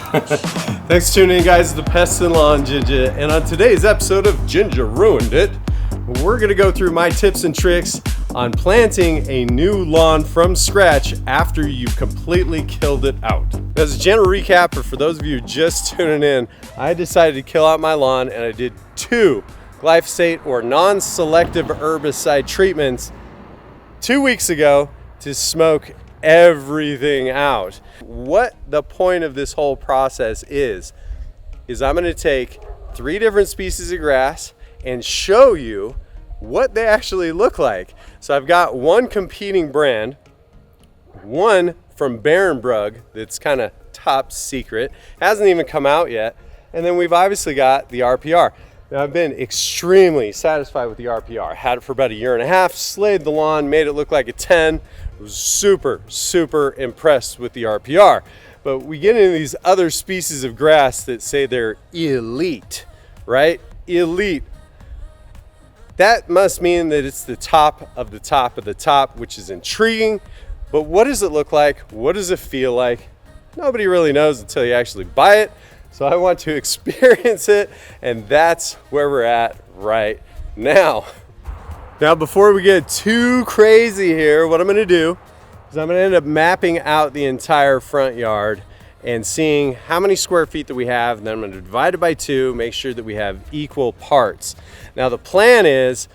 Thanks for tuning in, guys, to the Pest and Lawn Ginja. And on today's episode of Ginja Ruined It, we're going to go through my tips and tricks on planting a new lawn from scratch after you've completely killed it out. As a general recap, or for those of you just tuning in, I decided to kill out my lawn and I did 2 glyphosate or non-selective herbicide treatments 2 weeks ago to smoke everything out. What the point of this whole process is I'm going to take 3 different species of grass and show you what they actually look like. So I've got one competing brand, one from Barenbrug that's kind of top secret, hasn't even come out yet, and then we've obviously got the RPR. Now, I've been extremely satisfied with the RPR. Had it for about 1.5 years, slayed the lawn, made it look like a 10. Was super impressed with the RPR. But we get into these other species of grass that say they're elite, right? Elite. That must mean that it's the top of the top of the top, which is intriguing. But what does it look like? What does it feel like? Nobody really knows until you actually buy it. So I want to experience it, and that's where we're at right now. Now, before we get too crazy here, what I'm gonna do is I'm gonna end up mapping out the entire front yard and seeing how many square feet that we have, and then I'm gonna divide it by 2, make sure that we have equal parts. Now, the plan is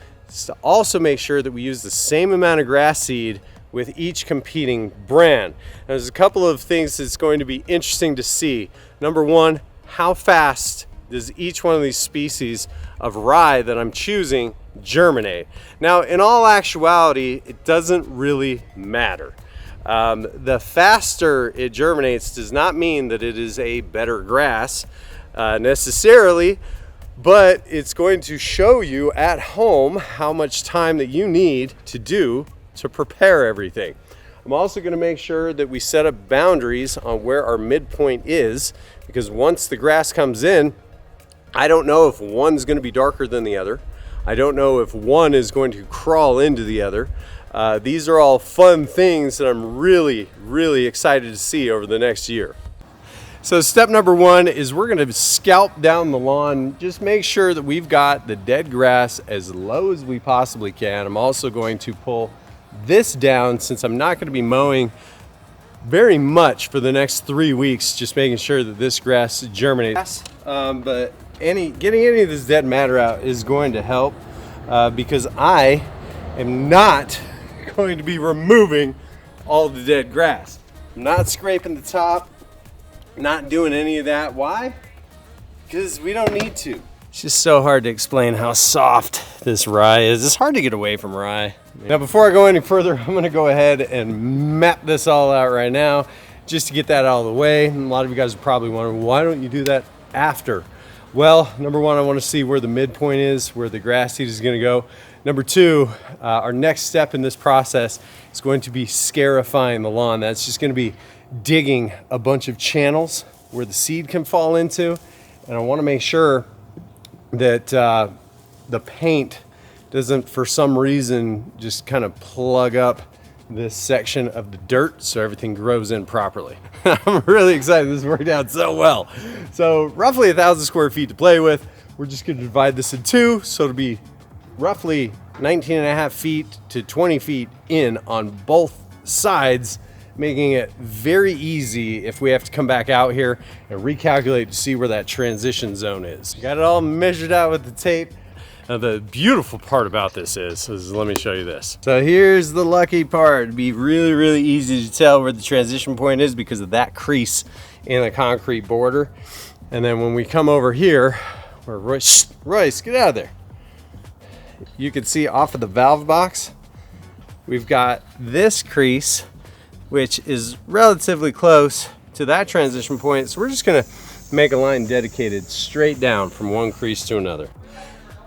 to also make sure that we use the same amount of grass seed with each competing brand. Now, there's a couple of things that's going to be interesting to see. Number one, how fast does each one of these species of rye that I'm choosing germinate? Now, in all actuality, it doesn't really matter. The faster it germinates does not mean that it is a better grass necessarily, but it's going to show you at home how much time that you need to prepare everything. I'm also going to make sure that we set up boundaries on where our midpoint is, because once the grass comes in, I don't know if one's going to be darker than the other. I don't know if one is going to crawl into the other. These are all fun things that I'm really excited to see over the next year. So step number 1 is we're going to scalp down the lawn. Just make sure that we've got the dead grass as low as we possibly can. I'm also going to pull this down since I'm not going to be mowing very much for the next 3 weeks, just making sure that this grass germinates. But getting any of this dead matter out is going to help because I am not going to be removing all the dead grass. I'm not scraping the top, not doing any of that. Why? Because we don't need to. It's just so hard to explain how soft this rye is. It's hard to get away from rye. Now, before I go any further, I'm going to go ahead and map this all out right now just to get that out of the way. And a lot of you guys are probably wondering, why don't you do that after? Well, number 1, I want to see where the midpoint is, where the grass seed is going to go. Number 2, our next step in this process is going to be scarifying the lawn. That's just going to be digging a bunch of channels where the seed can fall into. And I want to make sure that the paint doesn't, for some reason, just kind of plug up this section of the dirt so everything grows in properly. I'm really excited. This worked out so well. So roughly 1,000 square feet to play with. We're just going to divide this in 2, so it'll be roughly 19.5 feet to 20 feet in on both sides, making it very easy if we have to come back out here and recalculate to see where that transition zone is. Got it all measured out with the tape. Now, the beautiful part about this is let me show you this. So here's the lucky part. It'd be really easy to tell where the transition point is because of that crease in the concrete border. And then when we come over here, where Royce, get out of there. You can see off of the valve box, we've got this crease, which is relatively close to that transition point. So we're just gonna make a line dedicated straight down from one crease to another.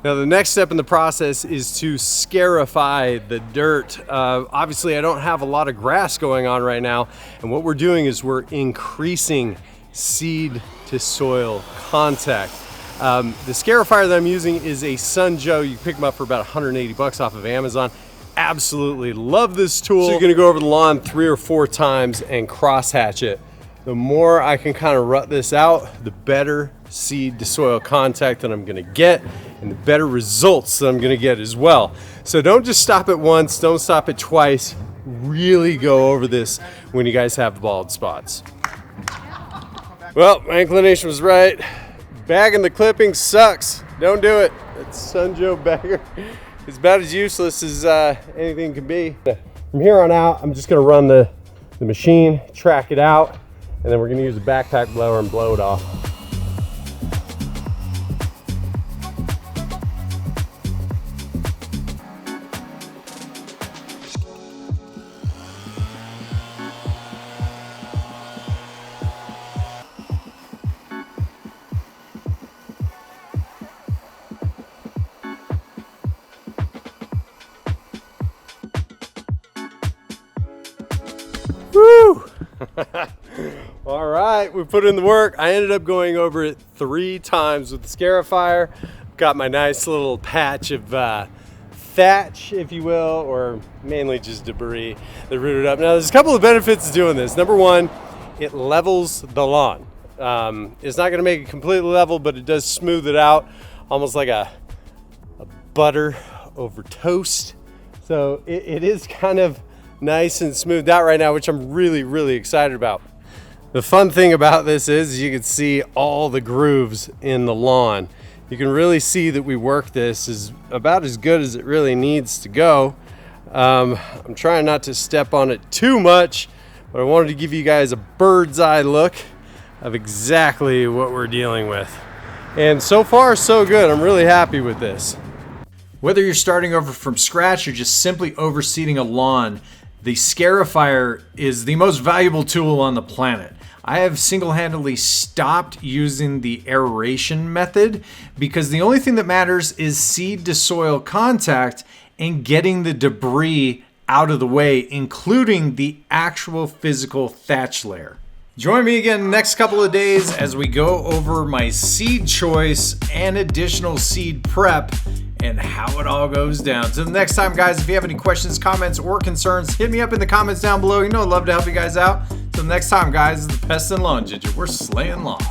Now, the next step in the process is to scarify the dirt. Obviously, I don't have a lot of grass going on right now, and what we're doing is we're increasing seed to soil contact. The Scarifier that I'm using is a Sun Joe. You can pick them up for about 180 bucks off of Amazon. Absolutely love this tool. So you're gonna go over the lawn 3 or 4 times and cross hatch it the more I can kind of rut this out, the better seed to soil contact that I'm gonna get and the better results that I'm gonna get as well. So don't just stop it once, don't stop it twice. Really go over this when you guys have bald spots. Well, my inclination was right. Bagging the clippings sucks. Don't do it. It's Sun Joe bagger. It's about as useless as anything can be. From here on out, I'm just gonna run the machine, track it out, and then we're gonna use a backpack blower and blow it off. Woo! All right, we put in the work. I ended up going over it 3 times with the Scarifier. Got my nice little patch of thatch, if you will, or mainly just debris that rooted up. Now, there's a couple of benefits to doing this. Number one, it levels the lawn. It's not gonna make it completely level, but it does smooth it out, almost like a butter over toast. So it is kind of nice and smoothed out right now, which I'm really excited about. The fun thing about this is you can see all the grooves in the lawn. You can really see that we work this is about as good as it really needs to go. I'm trying not to step on it too much, but I wanted to give you guys a bird's eye look of exactly what we're dealing with. And so far, so good. I'm really happy with this. Whether you're starting over from scratch or just simply overseeding a lawn, the Scarifier is the most valuable tool on the planet. I have single-handedly stopped using the aeration method because the only thing that matters is seed to soil contact and getting the debris out of the way, including the actual physical thatch layer. Join me again next couple of days as we go over my seed choice and additional seed prep and how it all goes down. So the next time, guys, if you have any questions, comments, or concerns, hit me up in the comments down below. You know I'd love to help you guys out. So next time, guys, this is the Pest and Lawn Ginja. We're slaying lawns.